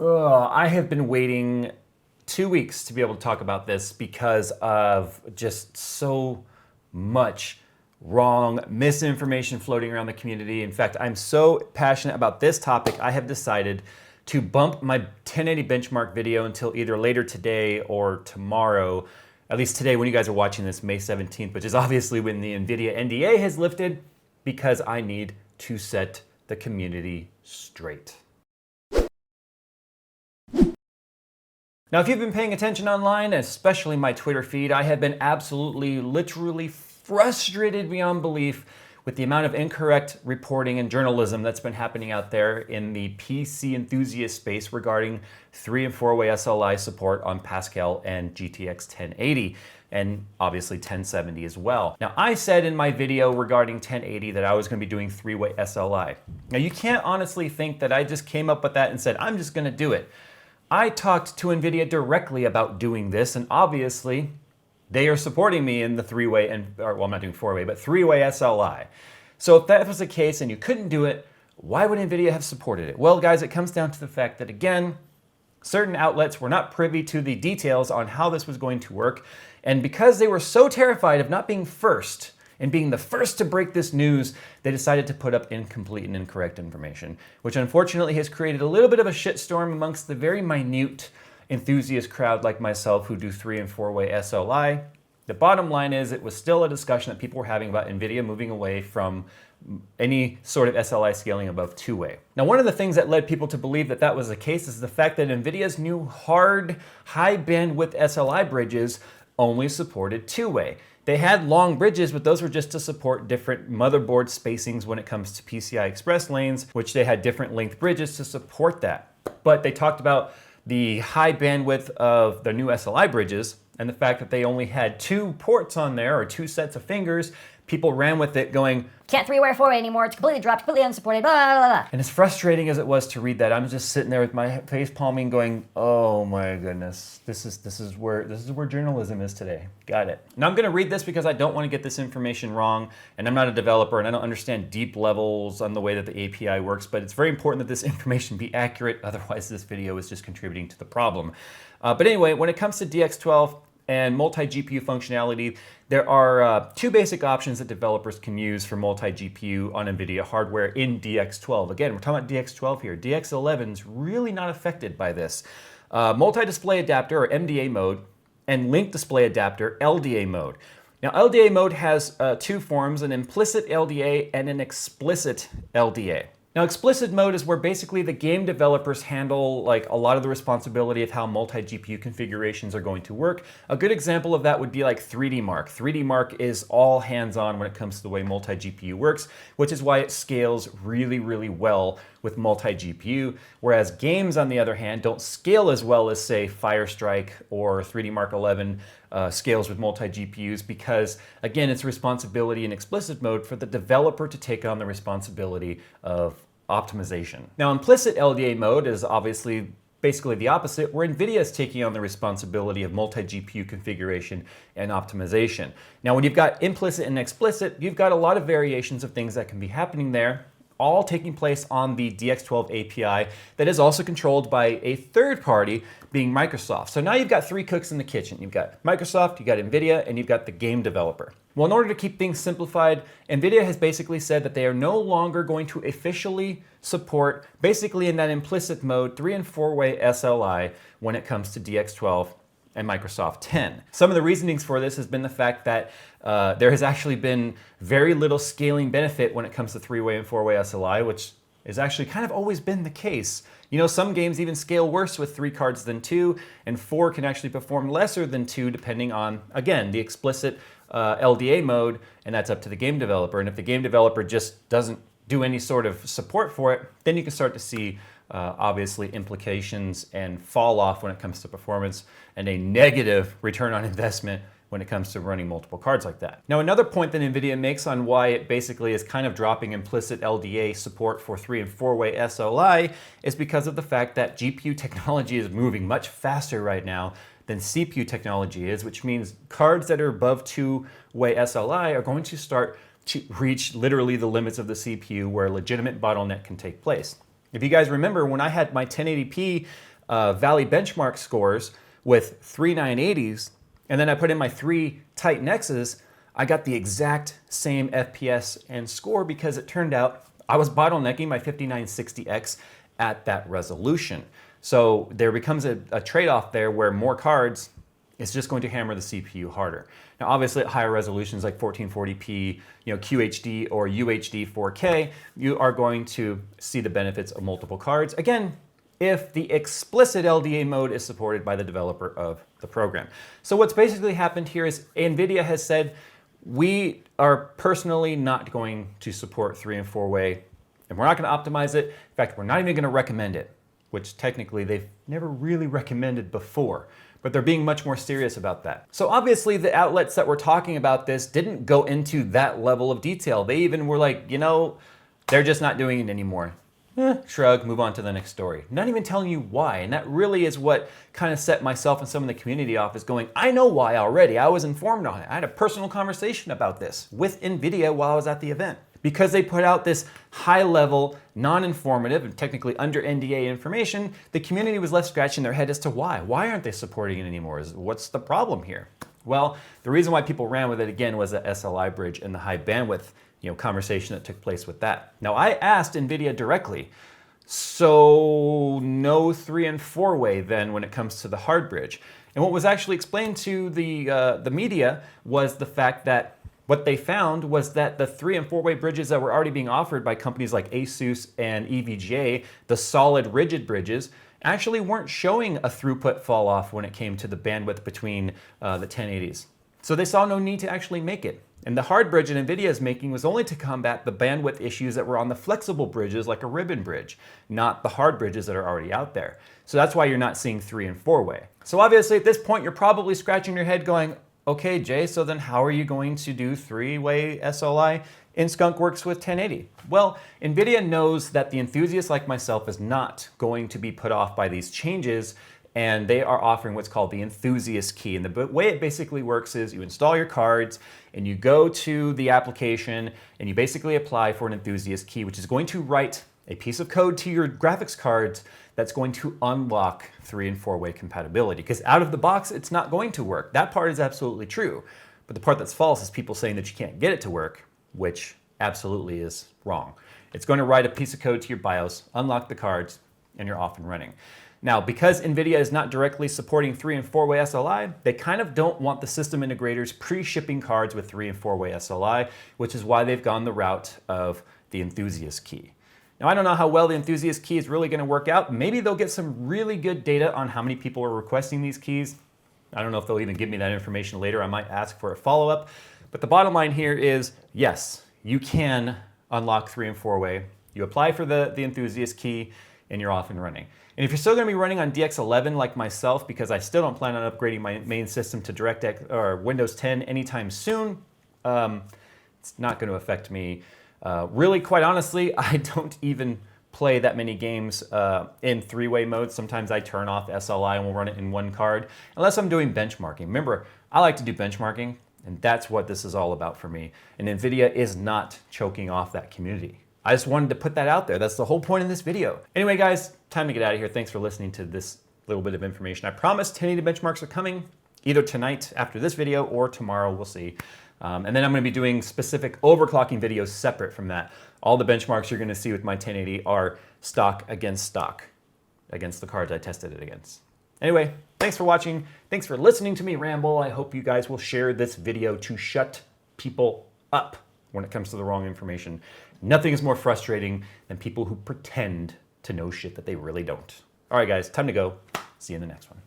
I have been waiting 2 weeks to be able to talk about this because of just so much wrong misinformation floating around the community. In fact, I'm so passionate about this topic, I have decided to bump my 1080 benchmark video until either later today or tomorrow. At least today when you guys are watching this, May 17th, which is obviously when the NVIDIA NDA has lifted, because I need to set the community straight. Now, if you've been paying attention online, especially my Twitter feed, I have been absolutely, literally frustrated beyond belief with the amount of incorrect reporting and journalism that's been happening out there in the PC enthusiast space regarding 3 and 4-way SLI support on Pascal and GTX 1080, and obviously 1070 as well. Now, I said in my video regarding 1080 that I was going to be doing 3-way SLI. Now, you can't honestly think that I just came up with that and said, I'm just going to do it. I talked to NVIDIA directly about doing this, and obviously they are supporting me in the 3-way, well, I'm not doing 4-way, but 3-way SLI. So if that was the case and you couldn't do it, why would NVIDIA have supported it? Well, guys, it comes down to the fact that, again, certain outlets were not privy to the details on how this was going to work, and because they were so terrified of not being first, and being the first to break this news, they decided to put up incomplete and incorrect information, which unfortunately has created a little bit of a shitstorm amongst the very minute enthusiast crowd like myself who do 3 and 4-way SLI. The bottom line is it was still a discussion that people were having about NVIDIA moving away from any sort of SLI scaling above 2-way. Now, one of the things that led people to believe that that was the case is the fact that NVIDIA's new hard, high bandwidth SLI bridges only supported 2-way. They had long bridges, but those were just to support different motherboard spacings when it comes to PCI Express lanes, which they had different length bridges to support that. But they talked about the high bandwidth of the new SLI bridges and the fact that they only had 2 ports on there, or 2 sets of fingers. People ran with it going, can't 3-way or 4-way anymore, it's completely dropped, completely unsupported, blah, blah, blah. And as frustrating as it was to read that, I'm just sitting there with my face palming going, oh my goodness, this is where journalism is today. Got it. Now I'm gonna read this because I don't want to get this information wrong, and I'm not a developer and I don't understand deep levels on the way that the API works, but it's very important that this information be accurate, otherwise this video is just contributing to the problem. But anyway, when it comes to DX12 and multi-GPU functionality, there are 2 basic options that developers can use for multi-GPU on NVIDIA hardware in DX12. Again, we're talking about DX12 here. DX11 is really not affected by this. Multi-display adapter, or MDA mode, and link display adapter, LDA mode. Now, LDA mode has 2 forms, an implicit LDA and an explicit LDA. Now, explicit mode is where basically the game developers handle like a lot of the responsibility of how multi-GPU configurations are going to work. A good example of that would be like 3D Mark. 3D Mark is all hands-on when it comes to the way multi-GPU works, which is why it scales really, really well with multi-GPU, whereas games, on the other hand, don't scale as well as, say, Firestrike or 3D Mark 11 scales with multi-GPUs because, again, it's responsibility in explicit mode for the developer to take on the responsibility of optimization. Now, implicit LDA mode is obviously basically the opposite, where NVIDIA is taking on the responsibility of multi-GPU configuration and optimization. Now, when you've got implicit and explicit, you've got a lot of variations of things that can be happening there, all taking place on the DX12 API that is also controlled by a third party, being Microsoft. So now you've got 3 cooks in the kitchen. You've got Microsoft, you've got NVIDIA, and you've got the game developer. Well, in order to keep things simplified, NVIDIA has basically said that they are no longer going to officially support, basically in that implicit mode, 3 and 4-way SLI when it comes to DX12 and Microsoft 10. Some of the reasonings for this has been the fact that there has actually been very little scaling benefit when it comes to 3-way and 4-way SLI, which has actually kind of always been the case. You know, some games even scale worse with 3 cards than 2, and 4 can actually perform lesser than 2 depending on, again, the explicit LDA mode, and that's up to the game developer. And if the game developer just doesn't do any sort of support for it, then you can start to see obviously implications and fall off when it comes to performance and a negative return on investment when it comes to running multiple cards like that. Now, another point that NVIDIA makes on why it basically is kind of dropping implicit LDA support for 3 and 4-way SLI is because of the fact that GPU technology is moving much faster right now than CPU technology is, which means cards that are above 2-way SLI are going to start to reach literally the limits of the CPU where a legitimate bottleneck can take place. If you guys remember, when I had my 1080p Valley benchmark scores with 3 980s, and then I put in my 3 Titan X's, I got the exact same FPS and score because it turned out I was bottlenecking my 5960X at that resolution. So there becomes a trade-off there where more cards is just going to hammer the CPU harder. Now, obviously, at higher resolutions like 1440p, QHD or UHD 4K, you are going to see the benefits of multiple cards. Again, if the explicit LDA mode is supported by the developer of the program. So what's basically happened here is NVIDIA has said, we are personally not going to support 3 and 4-way, and we're not going to optimize it. In fact, we're not even going to recommend it, which technically they've never really recommended before, but they're being much more serious about that. So obviously the outlets that were talking about this didn't go into that level of detail. They even were like, they're just not doing it anymore. Shrug, move on to the next story. Not even telling you why, and that really is what kind of set myself and some of the community off, is going, I know why already. I was informed on it. I had a personal conversation about this with NVIDIA while I was at the event. Because they put out this high-level, non-informative, and technically under NDA information, the community was left scratching their head as to why. Why aren't they supporting it anymore? What's the problem here? Well, the reason why people ran with it again was the SLI bridge and the high bandwidth conversation that took place with that. Now, I asked NVIDIA directly, so no 3 and 4-way then when it comes to the hard bridge. And what was actually explained to the media was the fact that what they found was that the 3 and 4-way bridges that were already being offered by companies like ASUS and EVGA, the solid rigid bridges, actually weren't showing a throughput fall off when it came to the bandwidth between the 1080s. So they saw no need to actually make it. And the hard bridge that NVIDIA is making was only to combat the bandwidth issues that were on the flexible bridges like a ribbon bridge, not the hard bridges that are already out there. So that's why you're not seeing 3 and 4-way. So obviously at this point, you're probably scratching your head going, okay, Jay, so then how are you going to do 3-way SLI in Skunkworks with 1080? Well, NVIDIA knows that the enthusiast like myself is not going to be put off by these changes, and they are offering what's called the enthusiast key. And the way it basically works is you install your cards and you go to the application and you basically apply for an enthusiast key, which is going to write a piece of code to your graphics cards that's going to unlock 3 and 4-way compatibility. Because out of the box, it's not going to work. That part is absolutely true. But the part that's false is people saying that you can't get it to work, which absolutely is wrong. It's going to write a piece of code to your BIOS, unlock the cards, and you're off and running. Now, because NVIDIA is not directly supporting 3 and 4-way SLI, they kind of don't want the system integrators pre-shipping cards with 3 and 4-way SLI, which is why they've gone the route of the enthusiast key. Now, I don't know how well the enthusiast key is really going to work out. Maybe they'll get some really good data on how many people are requesting these keys. I don't know if they'll even give me that information later. I might ask for a follow-up. But the bottom line here is, yes, you can unlock 3 and 4-way. You apply for the enthusiast key, and you're off and running. And if you're still going to be running on DX11 like myself, because I still don't plan on upgrading my main system to DirectX or Windows 10 anytime soon, it's not going to affect me. Really, quite honestly, I don't even play that many games in 3-way mode. Sometimes I turn off SLI and will run it in one card, unless I'm doing benchmarking. Remember, I like to do benchmarking, and that's what this is all about for me. And NVIDIA is not choking off that community. I just wanted to put that out there. That's the whole point of this video. Anyway, guys, time to get out of here. Thanks for listening to this little bit of information. I promise 1080 benchmarks are coming either tonight after this video or tomorrow. We'll see. And then I'm going to be doing specific overclocking videos separate from that. All the benchmarks you're going to see with my 1080 are stock against the cards I tested it against. Anyway, thanks for watching. Thanks for listening to me ramble. I hope you guys will share this video to shut people up when it comes to the wrong information. Nothing is more frustrating than people who pretend to know shit that they really don't. All right, guys, time to go. See you in the next one.